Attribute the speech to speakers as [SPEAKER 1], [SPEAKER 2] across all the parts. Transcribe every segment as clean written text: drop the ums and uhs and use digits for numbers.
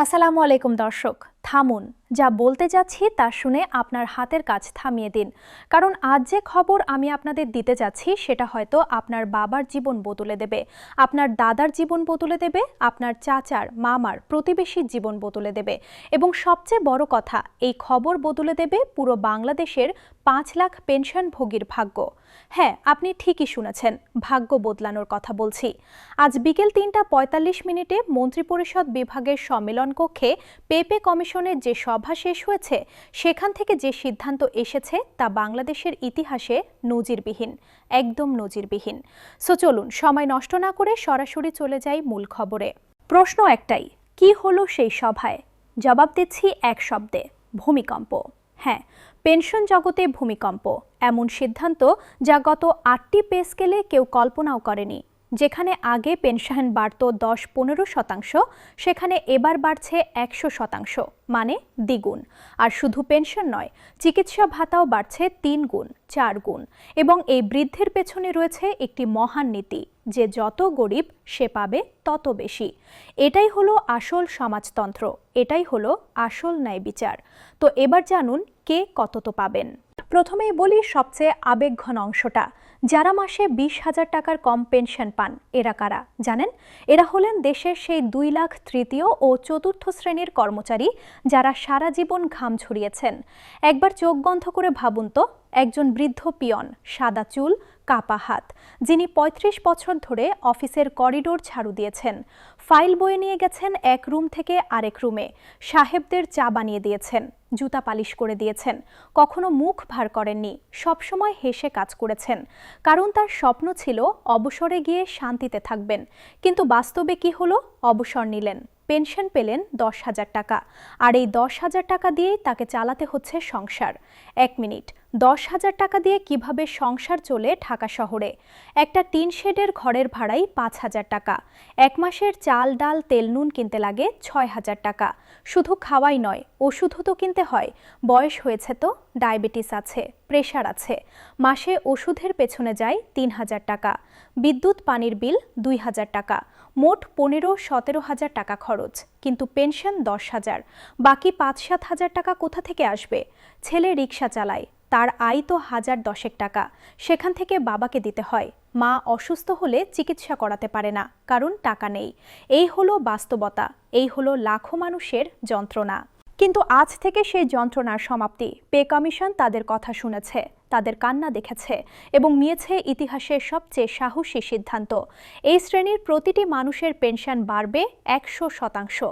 [SPEAKER 1] আসসালামু আলাইকুম দর্শক, থামুন। যা বলতে যাচ্ছি তা শুনে আপনার হাতের কাজ থামিয়ে দিন, কারণ আজ যে খবর আমি আপনাদের দিতে যাচ্ছি সেটা হয়তো আপনার বাবার জীবন বদলে দেবে, আপনার দাদার জীবন বদলে দেবে, আপনার চাচার, মামার, প্রতিবেশীর জীবন বদলে দেবে এবং সবচেয়ে বড় কথা, এই খবর বদলে দেবে পুরো বাংলাদেশের ৫ লাখ পেনশনভোগীর ভাগ্য। হ্যাঁ, আপনি ঠিকই শুনেছেন, ভাগ্য বদলানোর কথা বলছি। আজ বিকেল ৩টা ৪৫ মিনিটে মন্ত্রিপরিষদ বিভাগের সম্মেলন কক্ষে পেপে কমিশনের যে সভা শেষ হয়েছে, সেখান থেকে যে সিদ্ধান্ত এসেছে তা বাংলাদেশের ইতিহাসে নজিরবিহীন, একদম নজিরবিহীন। সো চলুন সময় নষ্ট না করে সরাসরি চলে যাই মূল খবরে। প্রশ্ন একটাই, কি হলো সেই সভায়? জবাব দিচ্ছি এক শব্দে, ভূমিকম্প। হ্যাঁ, পেনশন জগতে ভূমিকম্প, এমন সিদ্ধান্ত যা গত ৮টি পে স্কেলে কেউ কল্পনাও করেনি। যেখানে আগে পেনশন বাড়ত ১০-১৫%, সেখানে এবার বাড়ছে ১০০%, মানে দ্বিগুণ। আর শুধু পেনশন নয়, চিকিৎসা ভাতাও বাড়ছে ৩ গুণ, ৪ গুণ। এবং এই বৃদ্ধির পেছনে রয়েছে একটি মহান নীতি, যে যত গরিব সে পাবে তত বেশি। এটাই হলো আসল সমাজতন্ত্র, এটাই হলো আসল ন্যায় বিচার। তো এবার জানুন কে কত পাবেন। প্রথমেই বলি সবচেয়ে আবেগঘন অংশটা, যারা মাসে ২০,০০০ টাকার কম পেনশন পান। এরা কারা জানেন? এরা হলেন দেশের সেই ২ লাখ তৃতীয় ও চতুর্থ শ্রেণীর কর্মচারী, যারা সারা জীবন ঘাম ঝরিয়েছেন। একবার চোখ বন্ধ করে ভাবুন তো, একজন বৃদ্ধ পিয়ন, সাদা চুল, কাপা হাত, যিনি ৩৫ বছর ধরে অফিসের করিডোর ঝাড়ু দিয়েছেন, ফাইল বয়ে নিয়ে গেছেন এক রুম থেকে আরেক রুমে, সাহেবদের চা বানিয়ে দিয়েছেন, জুতা পালিশ করে দিয়েছেন, কখনো মুখ ভার করেননি, সবসময় হেসে কাজ করেছেন, কারণ তার স্বপ্ন ছিল অবসরে গিয়ে শান্তিতে থাকবেন। কিন্তু বাস্তবে কি হলো? অবসর নিলেন, পেনশন পেলেন ১০,০০০ টাকা, আর এই ১০,০০০ টাকা দিয়েই তাকে চালাতে হচ্ছে সংসার। ১ মিনিট, ১০,০০০ টাকা দিয়ে কিভাবে সংসার চলে ঢাকা শহরে? একটা টিন শেডের ঘরের ভাড়াই ৫,০০০ টাকা, এক মাসের চাল ডাল তেল নুন কিনতে লাগে ৬,০০০ টাকা। শুধু খাওয়াই নয়, ওষুধও তো কিনতে হয়। বয়স হয়েছে তো, ডায়াবেটিস আছে, প্রেশার আছে, মাসে ওষুধের পেছনে যায় ৩,০০০ টাকা, বিদ্যুৎ পানির বিল ২,০০০ টাকা, মোট ১৫-১৭,০০০ টাকা খরচ। কিন্তু পেনশন ১০,০০০, বাকি ৫-৭,০০০ টাকা কোথা থেকে আসবে? ছেলে রিকশা চালায়, তার আয় তো ১,০০০ টাকা, সেখান থেকে বাবাকে দিতে হয়। মা অসুস্থ হলে চিকিৎসা করাতে পারে না, কারণ টাকা নেই। এই হলো বাস্তবতা, এই হলো লাখো মানুষের যন্ত্রণা। কিন্তু আজ থেকে সেই যন্ত্রণার সমাপ্তি। পে কমিশন তাদের কথা শুনেছে, তাদের কান্না দেখেছে এবং নিয়েছে ইতিহাসের সবচেয়ে সাহসী সিদ্ধান্ত। এই শ্রেণীর প্রতিটি মানুষের পেনশন বাড়বে ১০০%।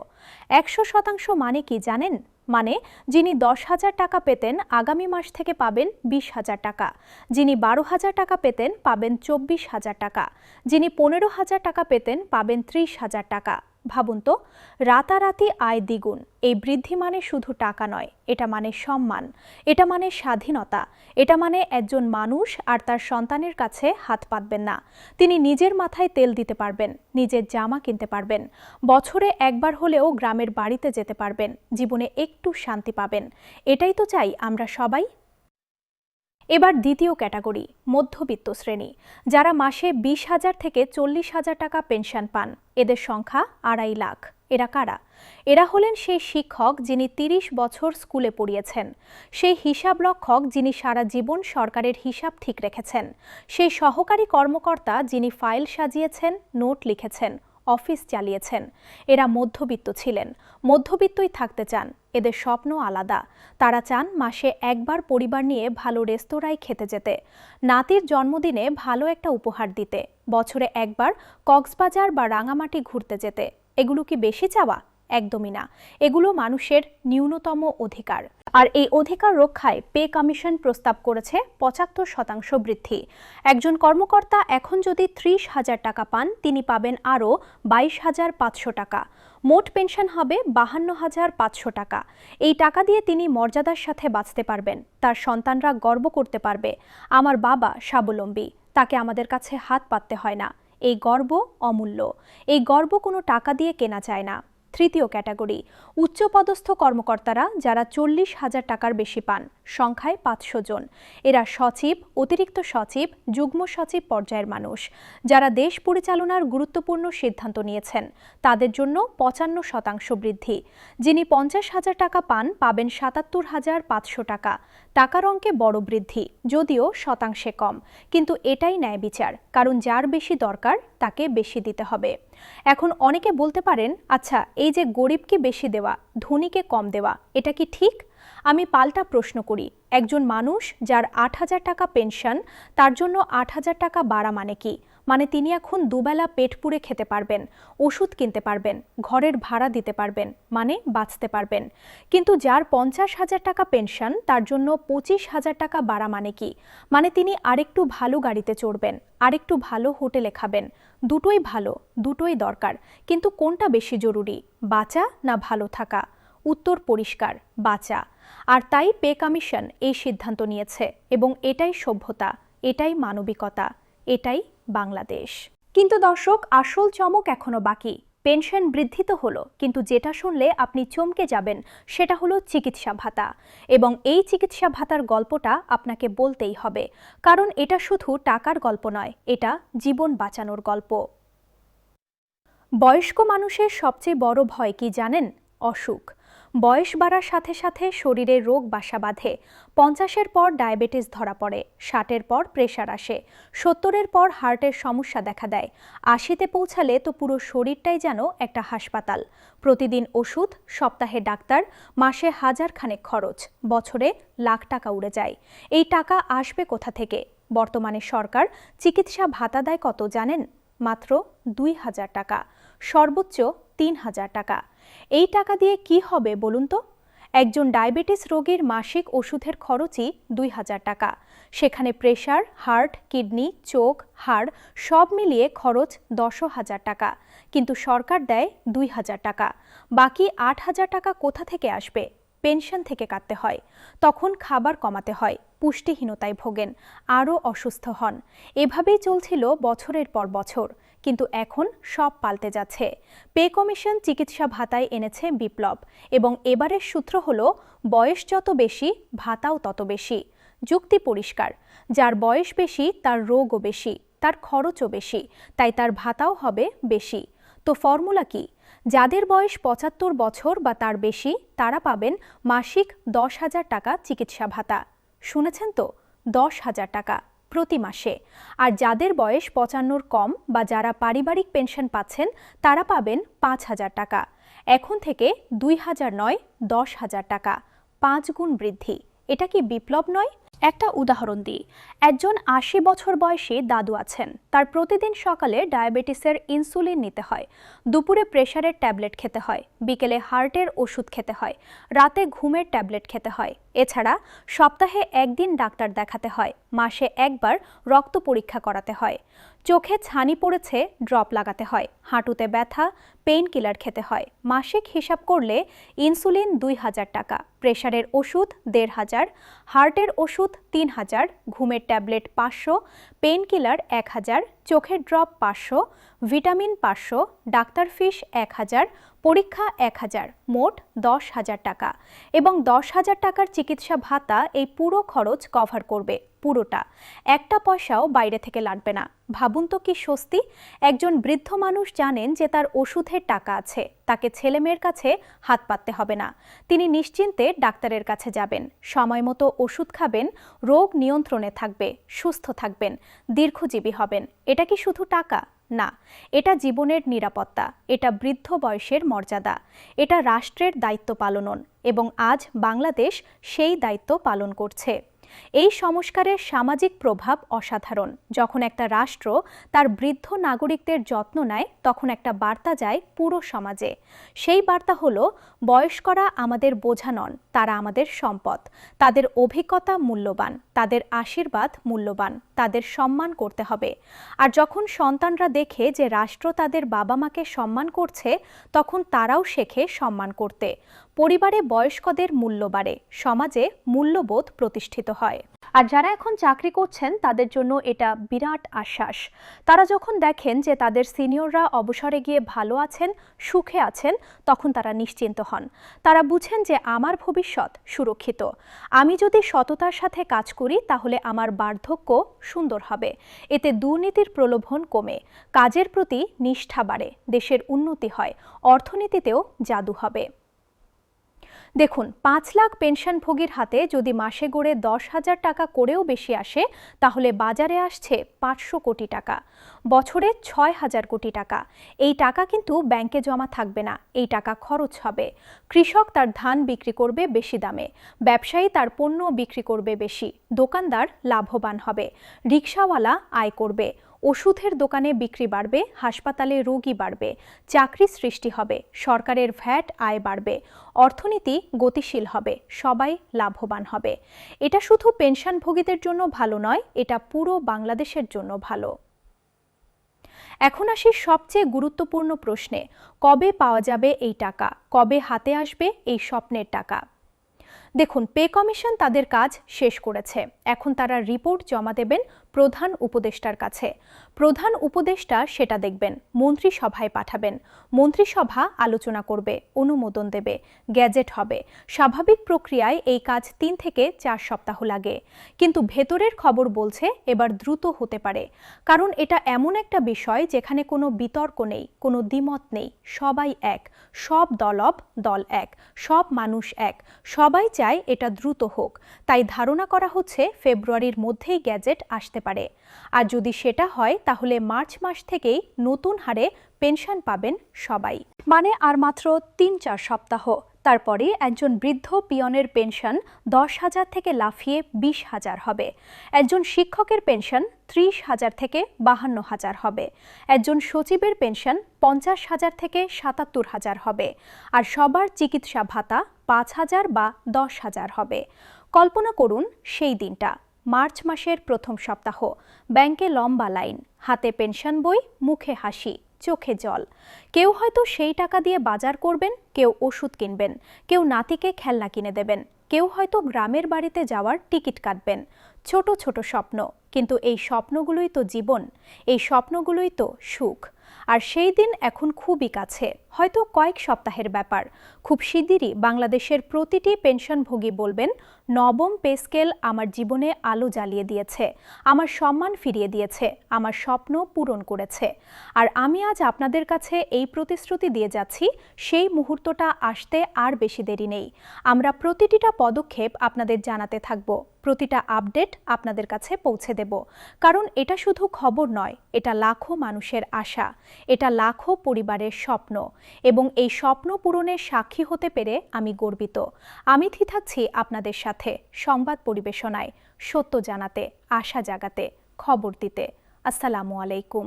[SPEAKER 1] ১০০% মানে কি জানেন? মানে যিনি ১০,০০০ টাকা পেতেন আগামী মাস থেকে পাবেন ২০,০০০ টাকা, যিনি ১২,০০০ টাকা পেতেন পাবেন ২৪,০০০ টাকা, যিনি ১৫,০০০ টাকা পেতেন পাবেন ৩০,০০০ টাকা। ভাবুন তো, রাতারাতি আয় দ্বিগুণ। এই বৃদ্ধি মানে শুধু টাকা নয়, এটা মানে সম্মান, এটা মানে স্বাধীনতা, এটা মানে একজন মানুষ আর তার সন্তানের কাছে হাত পাতবেন না। তিনি নিজের মাথায় তেল দিতে পারবেন, নিজের জামা কিনতে পারবেন, বছরে একবার হলেও গ্রামের বাড়িতে যেতে পারবেন, জীবনে একটু শান্তি পাবেন। এটাই তো চাই আমরা সবাই। এবার দ্বিতীয় ক্যাটাগরি, মধ্যবিত্ত শ্রেণী, যারা মাসে ২০,০০০ থেকে ৪০,০০০ টাকা পেনশন পান। এদের সংখ্যা ২.৫ লাখ। এরা কারা? এরা হলেন সেই শিক্ষক যিনি ৩০ বছর স্কুলে পড়িয়েছেন, সেই হিসাব রক্ষক যিনি সারা জীবন সরকারের হিসাব ঠিক রেখেছেন, সেই সহকারী কর্মকর্তা যিনি ফাইল সাজিয়েছেন, নোট লিখেছেন, অফিস চালিয়েছেন। এরা মধ্যবিত্ত ছিলেন, মধ্যবিত্তই থাকতে চান। এদের স্বপ্ন আলাদা। তারা চান মাসে একবার পরিবার নিয়ে ভালো রেস্তোরাঁয় খেতে যেতে, নাতির জন্মদিনে ভালো একটা উপহার দিতে, বছরে একবার কক্সবাজার বা রাঙামাটি ঘুরতে যেতে। এগুলো কি বেশি চাওয়া? একদমই না। এগুলো মানুষের ন্যূনতম অধিকার। আর এই অধিকার রক্ষায় পে কমিশন প্রস্তাব করেছে ৭৫% বৃদ্ধি। একজন কর্মকর্তা এখন যদি ৩০,০০০ টাকা পান, তিনি পাবেন আরও ২২,৫০০ টাকা। মোট পেনশন হবে ৫২,৫০০ টাকা। এই টাকা দিয়ে তিনি মর্যাদার সাথে বাঁচতে পারবেন, তার সন্তানরা গর্ব করতে পারবে, আমার বাবা স্বাবলম্বী, তাকে আমাদের কাছে হাত পাততে হয় না। এই গর্ব অমূল্য, এই গর্ব কোনো টাকা দিয়ে কেনা যায় না। তৃতীয় ক্যাটাগরি উচ্চপদস্থ কর্মকর্তারা যারা 40,000 টাকার বেশি পান, সংখ্যায় 500 জন। এরা সচিব, অতিরিক্ত সচিব, যুগ্ম সচিব পর্যায়ের মানুষ যারা দেশ পরিচালনার গুরুত্বপূর্ণ সিদ্ধান্ত নিয়েছেন। তাদের জন্য 55% বৃদ্ধি। যিনি 50,000 টাকা পান পাবেন 77,500 টাকা। টাকার অঙ্কে বড় বৃদ্ধি, যদিও শতাংশে কম, কিন্তু এটাই ন্যায় বিচার, কারণ যার বেশি দরকার তাকে বেশি দিতে হবে। এখন অনেকে বলতে পারেন, আচ্ছা, এই যে গরিবকে বেশি দেওয়া, ধনীকে কম দেওয়া, এটা কি ঠিক? আমি পাল্টা প্রশ্ন করি, একজন মানুষ যার 8,000 টাকা পেনশন, তার জন্য 8,000 টাকা বাড়া মানে কি? মানে তিনি এখন দুবেলা পেট পুড়ে খেতে পারবেন, ওষুধ কিনতে পারবেন, ঘরের ভাড়া দিতে পারবেন, মানে বাঁচতে পারবেন। কিন্তু যার 50,000 টাকা পেনশন, তার জন্য 25,000 টাকা বাড়া মানে কি? মানে তিনি আরেকটু ভালো গাড়িতে চড়বেন, আরেকটু ভালো হোটেলে খাবেন। দুটোই ভালো, দুটোই দরকার, কিন্তু কোনটা বেশি জরুরি, বাঁচা না ভালো থাকা? উত্তর পরিষ্কার, বাঁচা। আর তাই পে কমিশন এই সিদ্ধান্ত নিয়েছে, এবং এটাই সভ্যতা, এটাই মানবিকতা, এটাই বাংলাদেশ। কিন্তু দর্শক, আসল চমক এখনো বাকি। পেনশন বৃদ্ধি তো হলো, কিন্তু যেটা শুনলে আপনি চমকে যাবেন সেটা হলো চিকিৎসা ভাতা। এবং এই চিকিৎসা ভাতার গল্পটা আপনাকে বলতেই হবে, কারণ এটা শুধু টাকার গল্প নয়, এটা জীবন বাঁচানোর গল্প। বয়স্ক মানুষের সবচেয়ে বড় ভয় কি জানেন? অসুখ। বয়স বাড়ার সাথে সাথে শরীরে রোগ বাসা বাঁধে। 50-এর পর ডায়াবেটিস ধরা পড়ে, 60-এর পর প্রেশার আসে, 70-এর পর হার্টের সমস্যা দেখা দেয়, 80-তে পৌঁছালে তো পুরো শরীরটাই যেন একটা হাসপাতাল। প্রতিদিন ওষুধ, সপ্তাহে ডাক্তার, মাসে হাজারখানেক খরচ, বছরে লাখ টাকা উড়ে যায়। এই টাকা আসবে কোথা থেকে? বর্তমানে সরকার চিকিৎসা ভাতা দেয় কত জানেন? মাত্র 2,000 টাকা, সর্বোচ্চ 3,000 টাকা। এই টাকা দিয়ে কি হবে বলুন তো? একজন ডায়াবেটিস রোগীর মাসিক ওষুধের খরচই 2,000 টাকা। সেখানে প্রেশার, হার্ট, কিডনি, চোখ, হাড় সব মিলিয়ে খরচ 10,000 টাকা। কিন্তু সরকার দেয় 2,000 টাকা। বাকি 8,000 টাকা কোথা থেকে আসবে? পেনশন থেকে কাটতে হয়। তখন খাবার কমাতে হয়, পুষ্টিহীনতায় ভোগেন, আরও অসুস্থ হন। এভাবেই চলছিল বছরের পর বছর। কিন্তু এখন সব পাল্টে যাচ্ছে। পে কমিশন চিকিৎসা ভাতায় এনেছে বিপ্লব, এবং এবারের সূত্র হলো, বয়স যত বেশি, ভাতাও তত বেশি। যুক্তি পরিষ্কার, যার বয়স বেশি তার রোগও বেশি, তার খরচও বেশি, তাই তার ভাতাও হবে বেশি। তো ফর্মুলা কি? যাদের বয়স 75 বছর বা তার বেশি, তারা পাবেন মাসিক 10,000 টাকা চিকিৎসা ভাতা। শুনেছেন তো, 10,000 টাকা প্রতি মাসে। আর যাদের বয়স 55-র কম বা যারা পারিবারিক পেনশন পাচ্ছেন, তারা পাবেন 5,000 টাকা। এখন থেকে 2,000 নয়, 10,000 টাকা, 5 গুণ বৃদ্ধি। এটা কি বিপ্লব নয়? একটা উদাহরণ দিই। একজন 80 বছর বয়সী দাদু আছেন, তার প্রতিদিন সকালে ডায়াবেটিসের ইনসুলিন নিতে হয়, দুপুরে প্রেশারের ট্যাবলেট খেতে হয়, বিকেলে হার্টের ওষুধ খেতে হয়, রাতে ঘুমের ট্যাবলেট খেতে হয়। এছাড়া সপ্তাহে একদিন ডাক্তার দেখাতে হয়, মাসে একবার রক্ত পরীক্ষা করাতে হয়, চোখে ছানি পড়েছে ড্রপ লাগাতে হয়, হাঁটুতে ব্যথা, পেইন কিলার খেতে হয়। মাসিক হিসাব করলে ইনসুলিন 2,000 টাকা, প্রেশারের ওষুধ 1,500, হার্টের ওষুধ 3,000, ঘুমের ট্যাবলেট 500, পেইন কিলার 1,000, চোখের ড্রপ 500, ভিটামিন 500, ডাক্তার ফিস 1,000, পরীক্ষা 1,000, মোট 10,000 টাকা। এবং 10,000 টাকার চিকিৎসা ভাতা এই পুরো খরচ কভার করবে, পুরোটা। একটা পয়সাও বাইরে থেকে লাগবে না। ভাবুন তো কি স্বস্তি। একজন বৃদ্ধ মানুষ জানেন যে তার ওষুধের টাকা আছে, তাকে ছেলেমেয়ের কাছে হাত পাততে হবে না। তিনি নিশ্চিন্তে ডাক্তারের কাছে যাবেন, সময় মতো ওষুধ খাবেন, রোগ নিয়ন্ত্রণে থাকবে, সুস্থ থাকবেন, দীর্ঘজীবী হবেন। এটা কি শুধু টাকা? না, এটা জীবনের নিরাপত্তা, এটা বৃদ্ধ বয়সের মর্যাদা, এটা রাষ্ট্রের দায়িত্ব পালন। এবং আজ বাংলাদেশ সেই দায়িত্ব পালন করছে। এই সংস্কারের সামাজিক প্রভাব অসাধারণ। যখন একটা রাষ্ট্র তার বৃদ্ধ নাগরিকদের যত্ন নেয়, তখন একটা বার্তা যায় পুরো সমাজে। সেই বার্তা হলো, বয়স্করা আমাদের বোঝা নন, তারা আমাদের সম্পদ। তাদের অভিজ্ঞতা মূল্যবান, তাদের আশীর্বাদ মূল্যবান, তাদের সম্মান করতে হবে। আর যখন সন্তানরা দেখে যে রাষ্ট্র তাদের বাবা মাকে সম্মান করছে, তখন তারাও শেখে সম্মান করতে। পরিবারে বয়স্কদের মূল্য বাড়ে, সমাজে মূল্যবোধ প্রতিষ্ঠিত হয়। আর যারা এখন চাকরি করছেন তাদের জন্য এটা বিরাট আশ্বাস। তারা যখন দেখেন যে তাদের সিনিয়ররা অবসরে গিয়ে ভালো আছেন, সুখে আছেন, তখন তারা নিশ্চিন্ত হন। তারা বুঝেন যে আমার ভবিষ্যৎ সুরক্ষিত। আমি যদি সততার সাথে কাজ করি তাহলে আমার বার্ধক্য সুন্দর হবে। এতে দুর্নীতির প্রলোভন কমে, কাজের প্রতি নিষ্ঠা বাড়ে, দেশের উন্নতি হয়, অর্থনীতিতেও জাদু হবে। দেখুন, ৫ লাখ পেনশনভোগীর হাতে যদি মাসে গড়ে ১০,০০০ টাকা করেও বেশি আসে, তাহলে বাজারে আসছে ৫০০ কোটি টাকা, বছরে ৬,০০০ কোটি টাকা। এই টাকা কিন্তু ব্যাংকে জমা থাকবে না, এই টাকা খরচ হবে। কৃষক তার ধান বিক্রি করবে বেশি দামে, ব্যবসায়ী তার পণ্য বিক্রি করবে বেশি, দোকানদার লাভবান হবে, রিকশাওয়ালা আয় করবে, ওষুধের দোকানে বিক্রি বাড়বে, হাসপাতালে রোগী বাড়বে, চাকরি সৃষ্টি হবে, সরকারের ভ্যাট আয় বাড়বে, অর্থনীতি গতিশীল হবে, সবাই লাভবান হবে। এটা শুধু পেনশনভোগীদের জন্য ভালো নয়, এটা পুরো বাংলাদেশের জন্য ভালো। এখন আসি সবচেয়ে গুরুত্বপূর্ণ প্রশ্নে, কবে পাওয়া যাবে এই টাকা, কবে হাতে আসবে এই স্বপ্নের টাকা? দেখুন, পে কমিশন তাদের কাজ শেষ করেছে। এখন তারা রিপোর্ট জমা দেবেন প্রধান উপদেষ্টার কাছে। প্রধান উপদেষ্টা সেটা দেখবেন, মন্ত্রিসভায় পাঠাবেন, মন্ত্রিসভা আলোচনা করবে, অনুমোদন দেবে, গ্যাজেট হবে। স্বাভাবিক প্রক্রিয়ায় এই কাজ ৩ থেকে ৪ সপ্তাহ লাগে, কিন্তু ভেতরের খবর বলছে এবার দ্রুত হতে পারে। কারণ এটা এমন একটা বিষয় যেখানে কোনো বিতর্ক নেই, কোনো দ্বিমত নেই, সবাই এক, সব দল এক, সব মানুষ এক, সবাই চায় এটা দ্রুত হোক। তাই ধারণা করা হচ্ছে ফেব্রুয়ারির মধ্যেই গ্যাজেট আসতে পারে। আর যদি সেটা হয় তাহলে মার্চ মাস থেকেই নতুন হারে পেনশন পাবেন সবাই। মানে আর মাত্র ৩-৪ সপ্তাহ। তারপরে একজন বৃদ্ধ পিয়নের পেনশন ১০,০০০ থেকে লাফিয়ে ২০,০০০ হবে। একজন শিক্ষকের পেনশন ৩০,০০০ থেকে ৫২,০০০ হবে। একজন সচিবের পেনশন ৫০,০০০ থেকে ৭৭,০০০ হবে। আর সবার চিকিৎসা ভাতা ৫,০০০ বা ১০,০০০ হবে। কল্পনা করুন সেই দিনটা, মার্চ মাসের প্রথম সপ্তাহ, ব্যাংকে লম্বা লাইন, হাতে পেনশন বই, মুখে হাসি, চোখে জল। কেউ হয়তো সেই টাকা দিয়ে বাজার করবেন, কেউ ওষুধ কিনবেন, কেউ নাতিকে খেলনা কিনে দেবেন, কেউ হয়তো গ্রামের বাড়িতে যাওয়ার টিকিট কাটবেন। ছোট ছোট স্বপ্ন, কিন্তু এই স্বপ্নগুলোই তো জীবন, এই স্বপ্নগুলোই তো সুখ। আর সেই দিন এখন খুবই কাছে, হয়তো কয়েক সপ্তাহের ব্যাপার। খুব শিগগিরই বাংলাদেশের প্রতিটি পেনশনভোগী বলবেন, নবম পে স্কেল আমার জীবনে আলো জ্বালিয়ে দিয়েছে, আমার সম্মান ফিরিয়ে দিয়েছে, আমার স্বপ্ন পূরণ করেছে। আর আমি আজ আপনাদের কাছে এই প্রতিশ্রুতি দিয়ে যাচ্ছি, সেই মুহূর্তটা আসতে আর বেশি দেরি নেই। আমরা প্রতিটা পদক্ষেপ আপনাদের জানাতে থাকব, প্রতিটা আপডেট আপনাদের কাছে পৌঁছে দেব। কারণ এটা শুধু খবর নয়, এটা লাখো মানুষের আশা, এটা লাখো পরিবারের স্বপ্ন, এবং এই স্বপ্ন পূরণের সাক্ষী হতে পেরে আমি গর্বিত। আমি থাকছি আপনাদের সাথে সংবাদ পরিবেশনায়, সত্য জানাতে, আশা জাগাতে, খবর দিতে। আসসালামু আলাইকুম।